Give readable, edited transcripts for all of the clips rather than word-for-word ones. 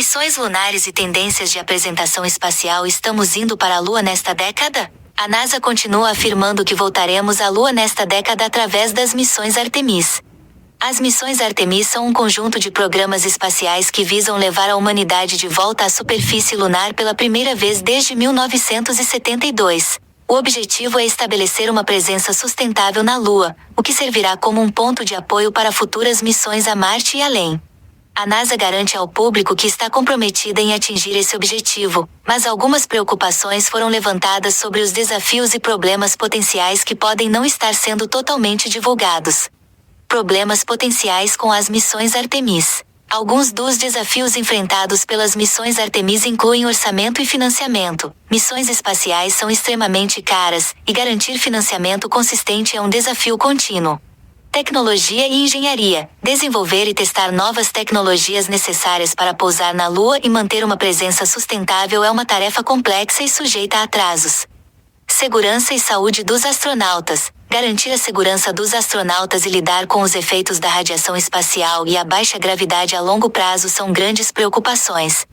Missões lunares e tendências de apresentação espacial. Estamos indo para a Lua nesta década? A NASA continua afirmando que voltaremos à Lua nesta década através das missões Artemis. As missões Artemis são um conjunto de programas espaciais que visam levar a humanidade de volta à superfície lunar pela primeira vez desde 1972. O objetivo é estabelecer uma presença sustentável na Lua, o que servirá como um ponto de apoio para futuras missões a Marte e além. A NASA garante ao público que está comprometida em atingir esse objetivo, mas algumas preocupações foram levantadas sobre os desafios e problemas potenciais que podem não estar sendo totalmente divulgados. Problemas potenciais com as missões Artemis. Alguns dos desafios enfrentados pelas missões Artemis incluem orçamento e financiamento. Missões espaciais são extremamente caras, e garantir financiamento consistente é um desafio contínuo. Tecnologia e engenharia. Desenvolver e testar novas tecnologias necessárias para pousar na Lua e manter uma presença sustentável é uma tarefa complexa e sujeita a atrasos. Segurança e saúde dos astronautas. Garantir a segurança dos astronautas e lidar com os efeitos da radiação espacial e a baixa gravidade a longo prazo são grandes preocupações.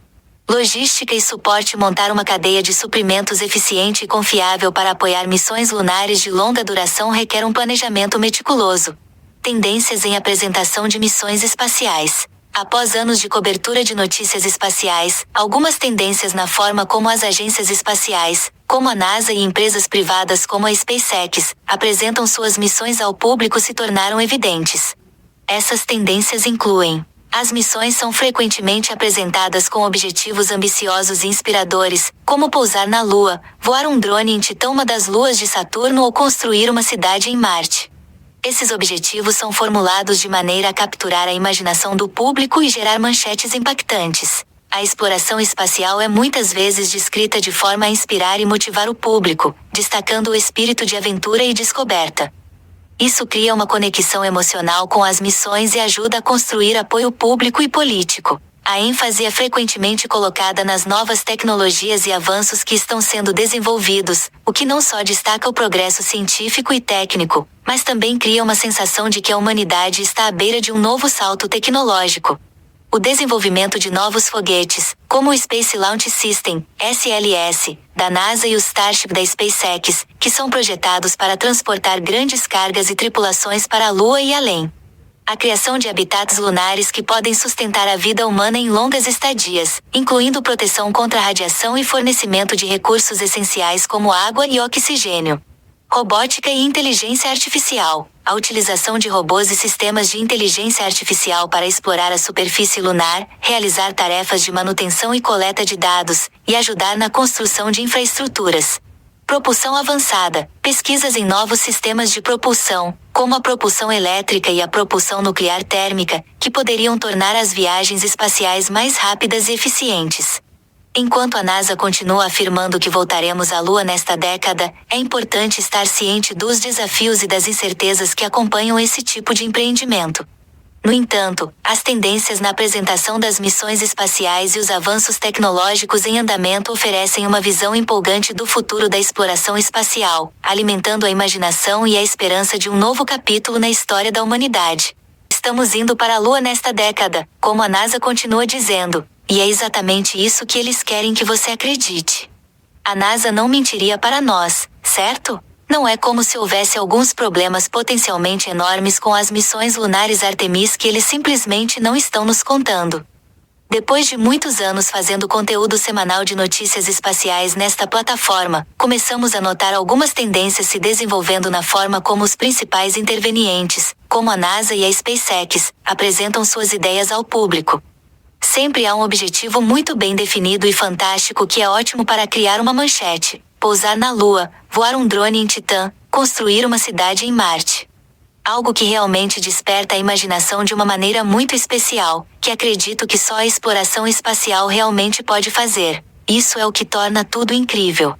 Logística e suporte. Montar uma cadeia de suprimentos eficiente e confiável para apoiar missões lunares de longa duração requer um planejamento meticuloso. Tendências em apresentação de missões espaciais. Após anos de cobertura de notícias espaciais, algumas tendências na forma como as agências espaciais, como a NASA e empresas privadas como a SpaceX, apresentam suas missões ao público se tornaram evidentes. Essas tendências incluem: as missões são frequentemente apresentadas com objetivos ambiciosos e inspiradores, como pousar na Lua, voar um drone em Titã, uma das luas de Saturno, ou construir uma cidade em Marte. Esses objetivos são formulados de maneira a capturar a imaginação do público e gerar manchetes impactantes. A exploração espacial é muitas vezes descrita de forma a inspirar e motivar o público, destacando o espírito de aventura e descoberta. Isso cria uma conexão emocional com as missões e ajuda a construir apoio público e político. A ênfase é frequentemente colocada nas novas tecnologias e avanços que estão sendo desenvolvidos, o que não só destaca o progresso científico e técnico, mas também cria uma sensação de que a humanidade está à beira de um novo salto tecnológico. O desenvolvimento de novos foguetes, como o Space Launch System, SLS, da NASA e o Starship da SpaceX, que são projetados para transportar grandes cargas e tripulações para a Lua e além. A criação de habitats lunares que podem sustentar a vida humana em longas estadias, incluindo proteção contra a radiação e fornecimento de recursos essenciais como água e oxigênio. Robótica e inteligência artificial. A utilização de robôs e sistemas de inteligência artificial para explorar a superfície lunar, realizar tarefas de manutenção e coleta de dados, e ajudar na construção de infraestruturas. Propulsão avançada. Pesquisas em novos sistemas de propulsão, como a propulsão elétrica e a propulsão nuclear térmica, que poderiam tornar as viagens espaciais mais rápidas e eficientes. Enquanto a NASA continua afirmando que voltaremos à Lua nesta década, é importante estar ciente dos desafios e das incertezas que acompanham esse tipo de empreendimento. No entanto, as tendências na apresentação das missões espaciais e os avanços tecnológicos em andamento oferecem uma visão empolgante do futuro da exploração espacial, alimentando a imaginação e a esperança de um novo capítulo na história da humanidade. Estamos indo para a Lua nesta década, como a NASA continua dizendo, e é exatamente isso que eles querem que você acredite. A NASA não mentiria para nós, certo? Não é como se houvesse alguns problemas potencialmente enormes com as missões lunares Artemis que eles simplesmente não estão nos contando. Depois de muitos anos fazendo conteúdo semanal de notícias espaciais nesta plataforma, começamos a notar algumas tendências se desenvolvendo na forma como os principais intervenientes, como a NASA e a SpaceX, apresentam suas ideias ao público. Sempre há um objetivo muito bem definido e fantástico que é ótimo para criar uma manchete: pousar na Lua, voar um drone em Titã, construir uma cidade em Marte. Algo que realmente desperta a imaginação de uma maneira muito especial, que acredito que só a exploração espacial realmente pode fazer. Isso é o que torna tudo incrível.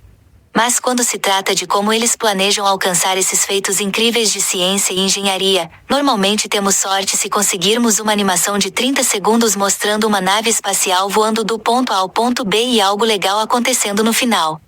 Mas quando se trata de como eles planejam alcançar esses feitos incríveis de ciência e engenharia, normalmente temos sorte se conseguirmos uma animação de 30 segundos mostrando uma nave espacial voando do ponto A ao ponto B e algo legal acontecendo no final.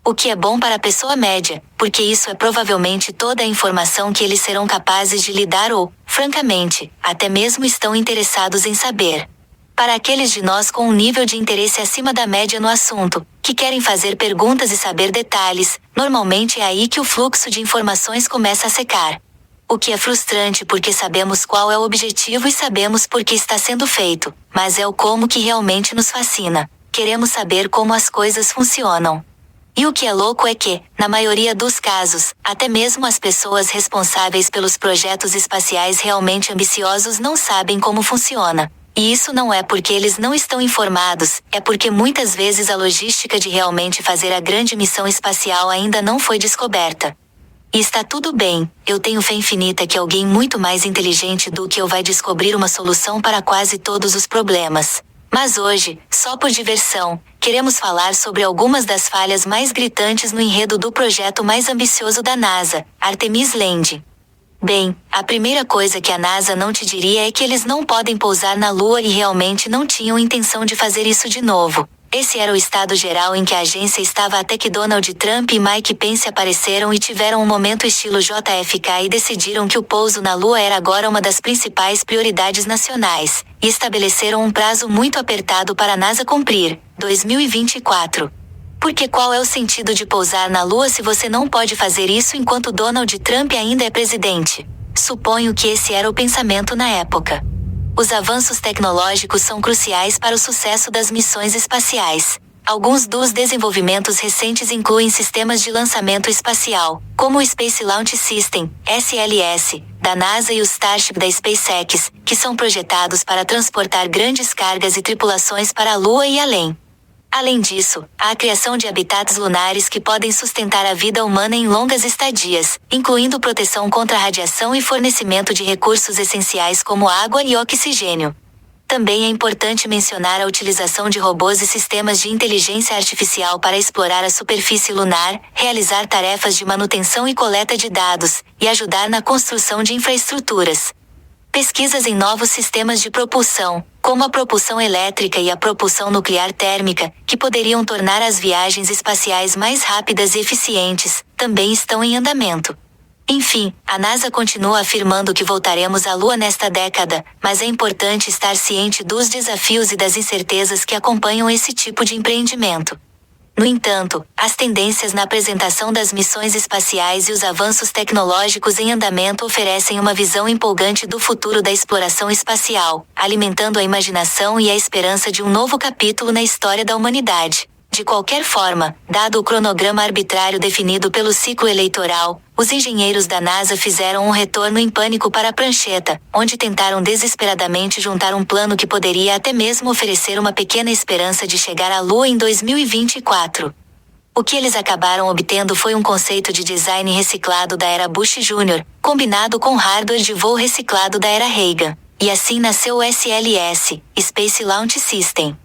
O que é bom para a pessoa média, porque isso é provavelmente toda a informação que eles serão capazes de lhe dar ou, francamente, até mesmo estão interessados em saber. Para aqueles de nós com um nível de interesse acima da média no assunto, que querem fazer perguntas e saber detalhes, normalmente é aí que o fluxo de informações começa a secar. O que é frustrante porque sabemos qual é o objetivo e sabemos por que está sendo feito, mas é o como que realmente nos fascina. Queremos saber como as coisas funcionam. E o que é louco é que, na maioria dos casos, até mesmo as pessoas responsáveis pelos projetos espaciais realmente ambiciosos não sabem como funciona. E isso não é porque eles não estão informados, é porque muitas vezes a logística de realmente fazer a grande missão espacial ainda não foi descoberta. E está tudo bem, eu tenho fé infinita que alguém muito mais inteligente do que eu vai descobrir uma solução para quase todos os problemas. Mas hoje, só por diversão, queremos falar sobre algumas das falhas mais gritantes no enredo do projeto mais ambicioso da NASA, Artemis Land. Bem, a primeira coisa que a NASA não te diria é que eles não podem pousar na Lua e realmente não tinham intenção de fazer isso de novo. Esse era o estado geral em que a agência estava até que Donald Trump e Mike Pence apareceram e tiveram um momento estilo JFK e decidiram que o pouso na Lua era agora uma das principais prioridades nacionais, e estabeleceram um prazo muito apertado para a NASA cumprir, 2024. Porque qual é o sentido de pousar na Lua se você não pode fazer isso enquanto Donald Trump ainda é presidente? Suponho que esse era o pensamento na época. Os avanços tecnológicos são cruciais para o sucesso das missões espaciais. Alguns dos desenvolvimentos recentes incluem sistemas de lançamento espacial, como o Space Launch System, SLS, da NASA e o Starship da SpaceX, que são projetados para transportar grandes cargas e tripulações para a Lua e além. Além disso, há a criação de habitats lunares que podem sustentar a vida humana em longas estadias, incluindo proteção contra radiação e fornecimento de recursos essenciais como água e oxigênio. Também é importante mencionar a utilização de robôs e sistemas de inteligência artificial para explorar a superfície lunar, realizar tarefas de manutenção e coleta de dados, e ajudar na construção de infraestruturas. Pesquisas em novos sistemas de propulsão, como a propulsão elétrica e a propulsão nuclear térmica, que poderiam tornar as viagens espaciais mais rápidas e eficientes, também estão em andamento. Enfim, a NASA continua afirmando que voltaremos à Lua nesta década, mas é importante estar ciente dos desafios e das incertezas que acompanham esse tipo de empreendimento. No entanto, as tendências na apresentação das missões espaciais e os avanços tecnológicos em andamento oferecem uma visão empolgante do futuro da exploração espacial, alimentando a imaginação e a esperança de um novo capítulo na história da humanidade. De qualquer forma, dado o cronograma arbitrário definido pelo ciclo eleitoral, os engenheiros da NASA fizeram um retorno em pânico para a prancheta, onde tentaram desesperadamente juntar um plano que poderia até mesmo oferecer uma pequena esperança de chegar à Lua em 2024. O que eles acabaram obtendo foi um conceito de design reciclado da era Bush Jr., combinado com hardware de voo reciclado da era Reagan. E assim nasceu o SLS, Space Launch System.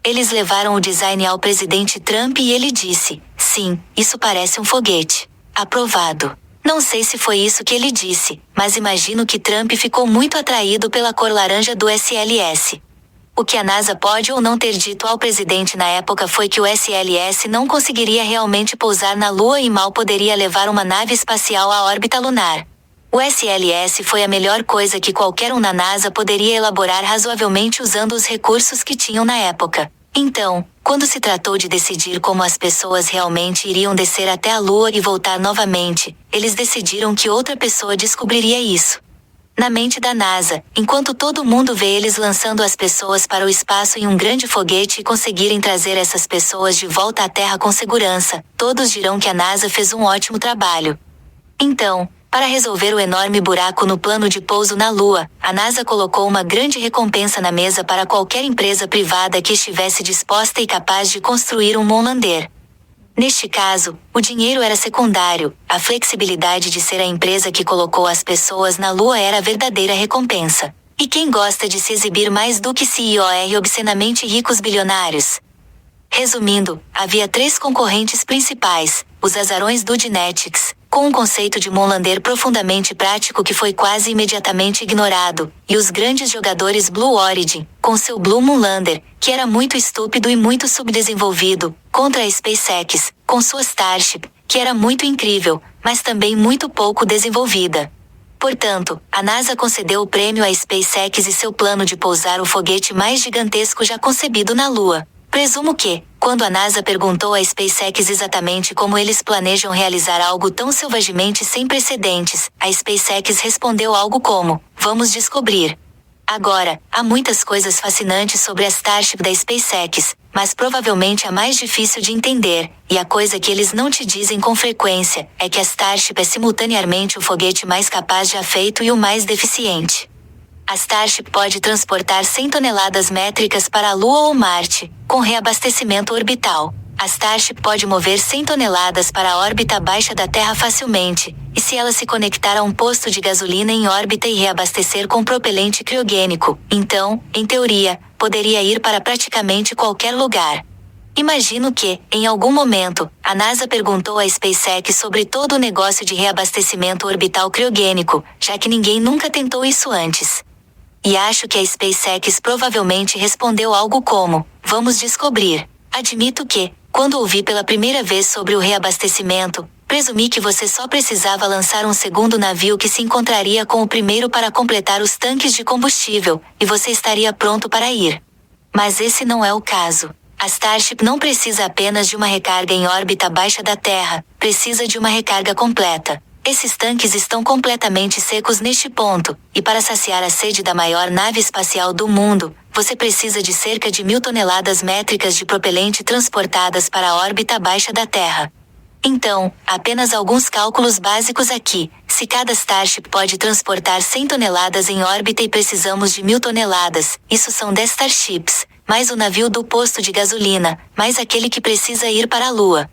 Eles levaram o design ao presidente Trump e ele disse: "Sim, isso parece um foguete. Aprovado." Não sei se foi isso que ele disse, mas imagino que Trump ficou muito atraído pela cor laranja do SLS. O que a NASA pode ou não ter dito ao presidente na época foi que o SLS não conseguiria realmente pousar na Lua e mal poderia levar uma nave espacial à órbita lunar. O SLS foi a melhor coisa que qualquer um na NASA poderia elaborar razoavelmente usando os recursos que tinham na época. Então, quando se tratou de decidir como as pessoas realmente iriam descer até a Lua e voltar novamente, eles decidiram que outra pessoa descobriria isso. Na mente da NASA, enquanto todo mundo vê eles lançando as pessoas para o espaço em um grande foguete e conseguirem trazer essas pessoas de volta à Terra com segurança, todos dirão que a NASA fez um ótimo trabalho. Então, para resolver o enorme buraco no plano de pouso na Lua, a NASA colocou uma grande recompensa na mesa para qualquer empresa privada que estivesse disposta e capaz de construir um Moonlander. Neste caso, o dinheiro era secundário, a flexibilidade de ser a empresa que colocou as pessoas na Lua era a verdadeira recompensa. E quem gosta de se exibir mais do que CEOs obscenamente ricos bilionários? Resumindo, havia 3 concorrentes principais: os azarões do Dynetics, com um conceito de Moonlander profundamente prático que foi quase imediatamente ignorado, e os grandes jogadores Blue Origin, com seu Blue Moonlander, que era muito estúpido e muito subdesenvolvido, contra a SpaceX, com sua Starship, que era muito incrível, mas também muito pouco desenvolvida. Portanto, a NASA concedeu o prêmio à SpaceX e seu plano de pousar o foguete mais gigantesco já concebido na Lua. Presumo que, quando a NASA perguntou à SpaceX exatamente como eles planejam realizar algo tão selvagemente sem precedentes, a SpaceX respondeu algo como: "Vamos descobrir." Agora, há muitas coisas fascinantes sobre a Starship da SpaceX, mas provavelmente a mais difícil de entender, e a coisa que eles não te dizem com frequência, é que a Starship é simultaneamente o foguete mais capaz já feito e o mais deficiente. A Starship pode transportar 100 toneladas métricas para a Lua ou Marte, com reabastecimento orbital. A Starship pode mover 100 toneladas para a órbita baixa da Terra facilmente, e se ela se conectar a um posto de gasolina em órbita e reabastecer com propelente criogênico, então, em teoria, poderia ir para praticamente qualquer lugar. Imagino que, em algum momento, a NASA perguntou à SpaceX sobre todo o negócio de reabastecimento orbital criogênico, já que ninguém nunca tentou isso antes. E acho que a SpaceX provavelmente respondeu algo como: "Vamos descobrir." Admito que, quando ouvi pela primeira vez sobre o reabastecimento, presumi que você só precisava lançar um segundo navio que se encontraria com o primeiro para completar os tanques de combustível, e você estaria pronto para ir. Mas esse não é o caso. A Starship não precisa apenas de uma recarga em órbita baixa da Terra, precisa de uma recarga completa. Esses tanques estão completamente secos neste ponto, e para saciar a sede da maior nave espacial do mundo, você precisa de cerca de 1.000 toneladas métricas de propelente transportadas para a órbita baixa da Terra. Então, apenas alguns cálculos básicos aqui. Se cada Starship pode transportar 100 toneladas em órbita e precisamos de 1.000 toneladas, isso são 10 Starships, mais o navio do posto de gasolina, mais aquele que precisa ir para a Lua.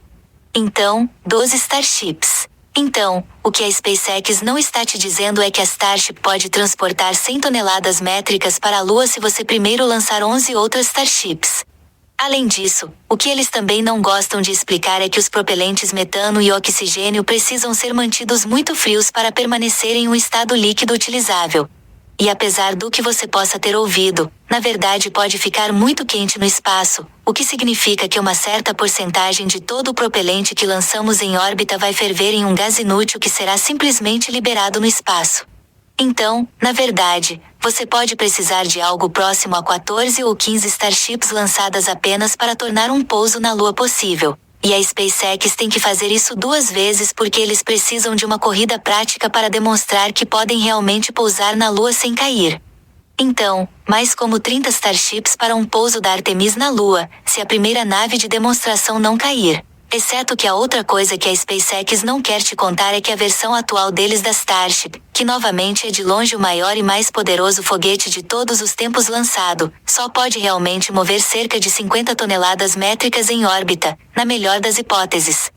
Então, 12 Starships. Então, o que a SpaceX não está te dizendo é que a Starship pode transportar 100 toneladas métricas para a Lua se você primeiro lançar 11 outras Starships. Além disso, o que eles também não gostam de explicar é que os propelentes metano e oxigênio precisam ser mantidos muito frios para permanecer em um estado líquido utilizável. E apesar do que você possa ter ouvido, na verdade pode ficar muito quente no espaço, o que significa que uma certa porcentagem de todo o propelente que lançamos em órbita vai ferver em um gás inútil que será simplesmente liberado no espaço. Então, na verdade, você pode precisar de algo próximo a 14 ou 15 Starships lançadas apenas para tornar um pouso na Lua possível. E a SpaceX tem que fazer isso 2 vezes porque eles precisam de uma corrida prática para demonstrar que podem realmente pousar na Lua sem cair. Então, mais como 30 Starships para um pouso da Artemis na Lua, se a primeira nave de demonstração não cair. Exceto que a outra coisa que a SpaceX não quer te contar é que a versão atual deles da Starship, que novamente é de longe o maior e mais poderoso foguete de todos os tempos lançado, só pode realmente mover cerca de 50 toneladas métricas em órbita, na melhor das hipóteses.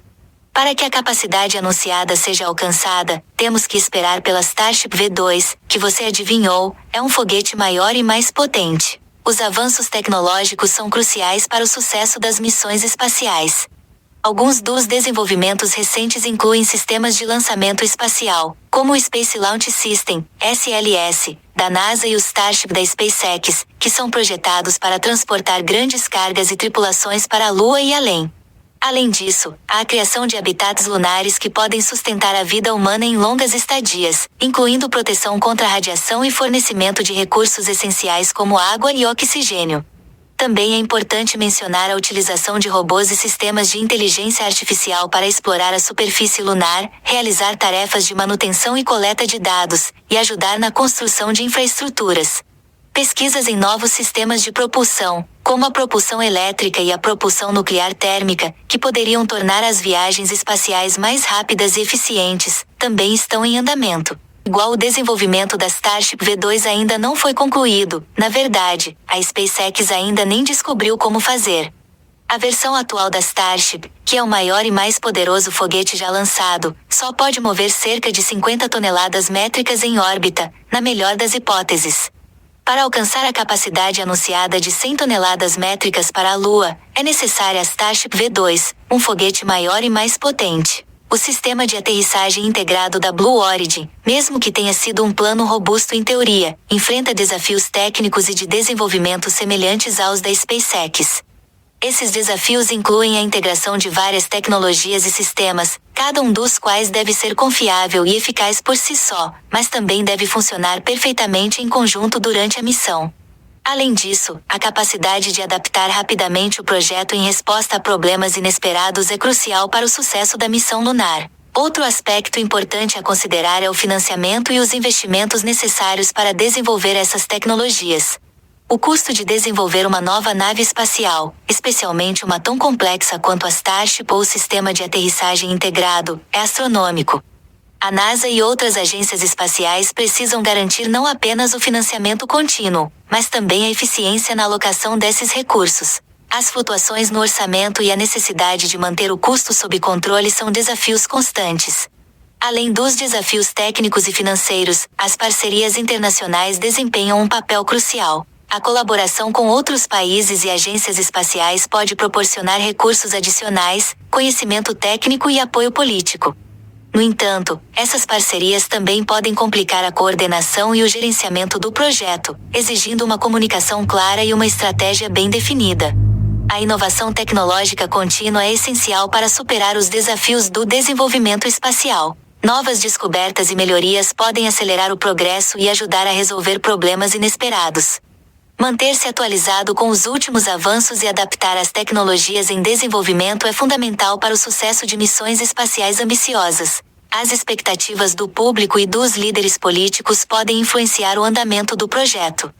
Para que a capacidade anunciada seja alcançada, temos que esperar pela Starship V2, que você adivinhou, é um foguete maior e mais potente. Os avanços tecnológicos são cruciais para o sucesso das missões espaciais. Alguns dos desenvolvimentos recentes incluem sistemas de lançamento espacial, como o Space Launch System, SLS, da NASA e o Starship da SpaceX, que são projetados para transportar grandes cargas e tripulações para a Lua e além. Além disso, há a criação de habitats lunares que podem sustentar a vida humana em longas estadias, incluindo proteção contra radiação e fornecimento de recursos essenciais como água e oxigênio. Também é importante mencionar a utilização de robôs e sistemas de inteligência artificial para explorar a superfície lunar, realizar tarefas de manutenção e coleta de dados, e ajudar na construção de infraestruturas. Pesquisas em novos sistemas de propulsão, como a propulsão elétrica e a propulsão nuclear térmica, que poderiam tornar as viagens espaciais mais rápidas e eficientes, também estão em andamento. Igual o desenvolvimento da Starship V2 ainda não foi concluído, na verdade, a SpaceX ainda nem descobriu como fazer. A versão atual da Starship, que é o maior e mais poderoso foguete já lançado, só pode mover cerca de 50 toneladas métricas em órbita, na melhor das hipóteses. Para alcançar a capacidade anunciada de 100 toneladas métricas para a Lua, é necessária a Starship V2, um foguete maior e mais potente. O sistema de aterrissagem integrado da Blue Origin, mesmo que tenha sido um plano robusto em teoria, enfrenta desafios técnicos e de desenvolvimento semelhantes aos da SpaceX. Esses desafios incluem a integração de várias tecnologias e sistemas, cada um dos quais deve ser confiável e eficaz por si só, mas também deve funcionar perfeitamente em conjunto durante a missão. Além disso, a capacidade de adaptar rapidamente o projeto em resposta a problemas inesperados é crucial para o sucesso da missão lunar. Outro aspecto importante a considerar é o financiamento e os investimentos necessários para desenvolver essas tecnologias. O custo de desenvolver uma nova nave espacial, especialmente uma tão complexa quanto a Starship ou o sistema de aterrissagem integrado, é astronômico. A NASA e outras agências espaciais precisam garantir não apenas o financiamento contínuo, mas também a eficiência na alocação desses recursos. As flutuações no orçamento e a necessidade de manter o custo sob controle são desafios constantes. Além dos desafios técnicos e financeiros, as parcerias internacionais desempenham um papel crucial. A colaboração com outros países e agências espaciais pode proporcionar recursos adicionais, conhecimento técnico e apoio político. No entanto, essas parcerias também podem complicar a coordenação e o gerenciamento do projeto, exigindo uma comunicação clara e uma estratégia bem definida. A inovação tecnológica contínua é essencial para superar os desafios do desenvolvimento espacial. Novas descobertas e melhorias podem acelerar o progresso e ajudar a resolver problemas inesperados. Manter-se atualizado com os últimos avanços e adaptar as tecnologias em desenvolvimento é fundamental para o sucesso de missões espaciais ambiciosas. As expectativas do público e dos líderes políticos podem influenciar o andamento do projeto.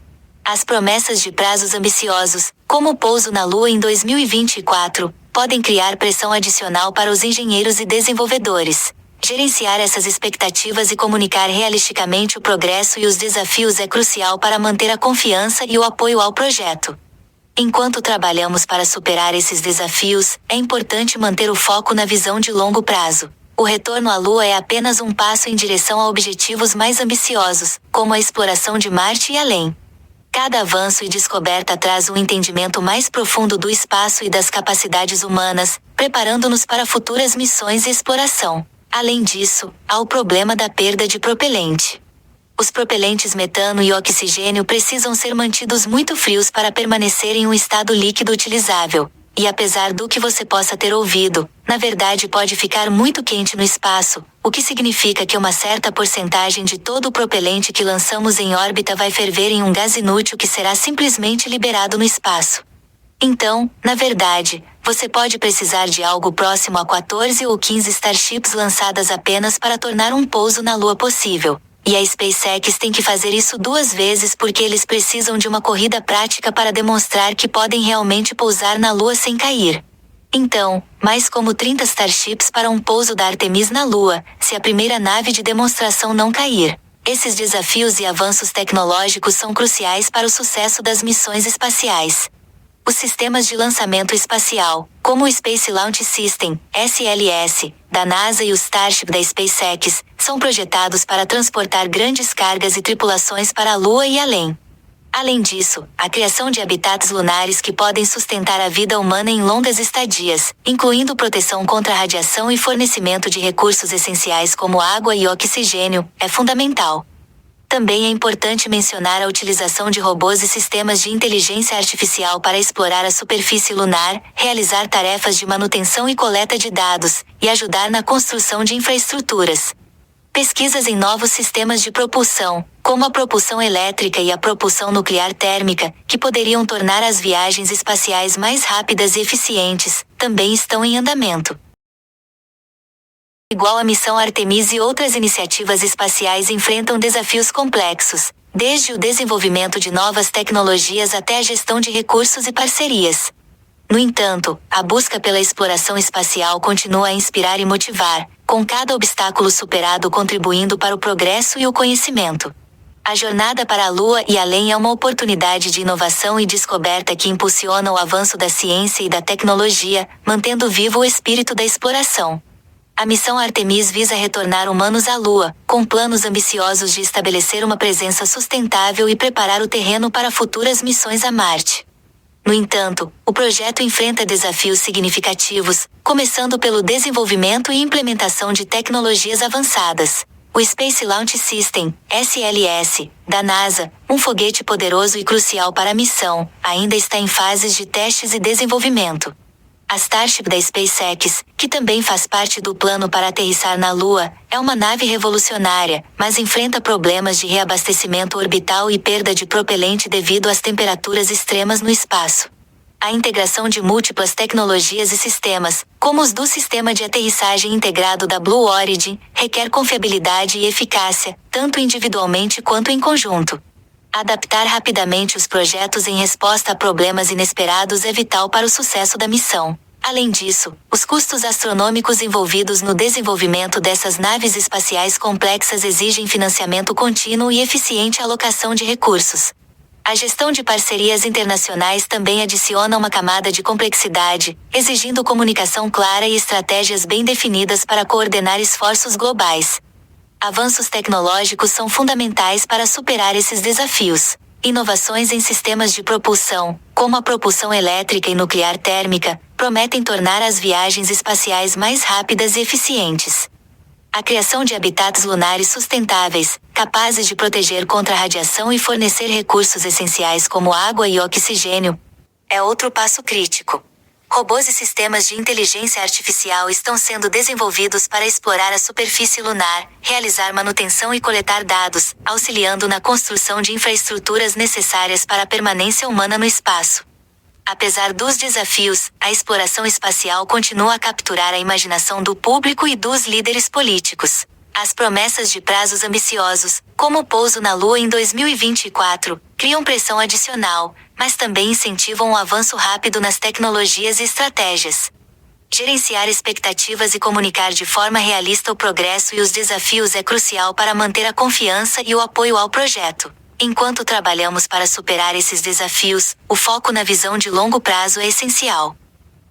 As promessas de prazos ambiciosos, como o pouso na Lua em 2024, podem criar pressão adicional para os engenheiros e desenvolvedores. Gerenciar essas expectativas e comunicar realisticamente o progresso e os desafios é crucial para manter a confiança e o apoio ao projeto. Enquanto trabalhamos para superar esses desafios, é importante manter o foco na visão de longo prazo. O retorno à Lua é apenas um passo em direção a objetivos mais ambiciosos, como a exploração de Marte e além. Cada avanço e descoberta traz um entendimento mais profundo do espaço e das capacidades humanas, preparando-nos para futuras missões e exploração. Além disso, há o problema da perda de propelente. Os propelentes metano e oxigênio precisam ser mantidos muito frios para permanecer em um estado líquido utilizável. E apesar do que você possa ter ouvido, na verdade pode ficar muito quente no espaço, o que significa que uma certa porcentagem de todo o propelente que lançamos em órbita vai ferver em um gás inútil que será simplesmente liberado no espaço. Então, na verdade, você pode precisar de algo próximo a 14 ou 15 Starships lançadas apenas para tornar um pouso na Lua possível. E a SpaceX tem que fazer isso 2 vezes porque eles precisam de uma corrida prática para demonstrar que podem realmente pousar na Lua sem cair. Então, mais como 30 Starships para um pouso da Artemis na Lua, se a primeira nave de demonstração não cair. Esses desafios e avanços tecnológicos são cruciais para o sucesso das missões espaciais. Os sistemas de lançamento espacial, como o Space Launch System, SLS, da NASA e o Starship da SpaceX, são projetados para transportar grandes cargas e tripulações para a Lua e além. Além disso, a criação de habitats lunares que podem sustentar a vida humana em longas estadias, incluindo proteção contra a radiação e fornecimento de recursos essenciais como água e oxigênio, é fundamental. Também é importante mencionar a utilização de robôs e sistemas de inteligência artificial para explorar a superfície lunar, realizar tarefas de manutenção e coleta de dados, e ajudar na construção de infraestruturas. Pesquisas em novos sistemas de propulsão, como a propulsão elétrica e a propulsão nuclear térmica, que poderiam tornar as viagens espaciais mais rápidas e eficientes, também estão em andamento. Igual a missão Artemis e outras iniciativas espaciais enfrentam desafios complexos, desde o desenvolvimento de novas tecnologias até a gestão de recursos e parcerias. No entanto, a busca pela exploração espacial continua a inspirar e motivar, com cada obstáculo superado contribuindo para o progresso e o conhecimento. A jornada para a Lua e além é uma oportunidade de inovação e descoberta que impulsiona o avanço da ciência e da tecnologia, mantendo vivo o espírito da exploração. A missão Artemis visa retornar humanos à Lua, com planos ambiciosos de estabelecer uma presença sustentável e preparar o terreno para futuras missões a Marte. No entanto, o projeto enfrenta desafios significativos, começando pelo desenvolvimento e implementação de tecnologias avançadas. O Space Launch System, SLS, da NASA, um foguete poderoso e crucial para a missão, ainda está em fases de testes e desenvolvimento. A Starship da SpaceX, que também faz parte do plano para aterrissar na Lua, é uma nave revolucionária, mas enfrenta problemas de reabastecimento orbital e perda de propelente devido às temperaturas extremas no espaço. A integração de múltiplas tecnologias e sistemas, como os do Sistema de Aterrissagem Integrado da Blue Origin, requer confiabilidade e eficácia, tanto individualmente quanto em conjunto. Adaptar rapidamente os projetos em resposta a problemas inesperados é vital para o sucesso da missão. Além disso, os custos astronômicos envolvidos no desenvolvimento dessas naves espaciais complexas exigem financiamento contínuo e eficiente alocação de recursos. A gestão de parcerias internacionais também adiciona uma camada de complexidade, exigindo comunicação clara e estratégias bem definidas para coordenar esforços globais. Avanços tecnológicos são fundamentais para superar esses desafios. Inovações em sistemas de propulsão, como a propulsão elétrica e nuclear térmica, prometem tornar as viagens espaciais mais rápidas e eficientes. A criação de habitats lunares sustentáveis, capazes de proteger contra a radiação e fornecer recursos essenciais como água e oxigênio, é outro passo crítico. Robôs e sistemas de inteligência artificial estão sendo desenvolvidos para explorar a superfície lunar, realizar manutenção e coletar dados, auxiliando na construção de infraestruturas necessárias para a permanência humana no espaço. Apesar dos desafios, a exploração espacial continua a capturar a imaginação do público e dos líderes políticos. As promessas de prazos ambiciosos, como o pouso na Lua em 2024, criam pressão adicional, mas também incentivam um avanço rápido nas tecnologias e estratégias. Gerenciar expectativas e comunicar de forma realista o progresso e os desafios é crucial para manter a confiança e o apoio ao projeto. Enquanto trabalhamos para superar esses desafios, o foco na visão de longo prazo é essencial.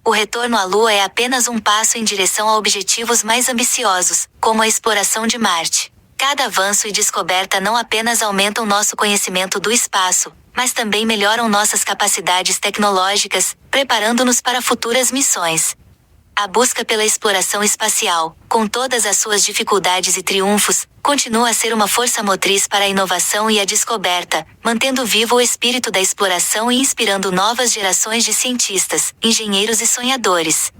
O retorno à Lua é apenas um passo em direção a objetivos mais ambiciosos, como a exploração de Marte. Cada avanço e descoberta não apenas aumentam nosso conhecimento do espaço, mas também melhoram nossas capacidades tecnológicas, preparando-nos para futuras missões. A busca pela exploração espacial, com todas as suas dificuldades e triunfos, continua a ser uma força motriz para a inovação e a descoberta, mantendo vivo o espírito da exploração e inspirando novas gerações de cientistas, engenheiros e sonhadores.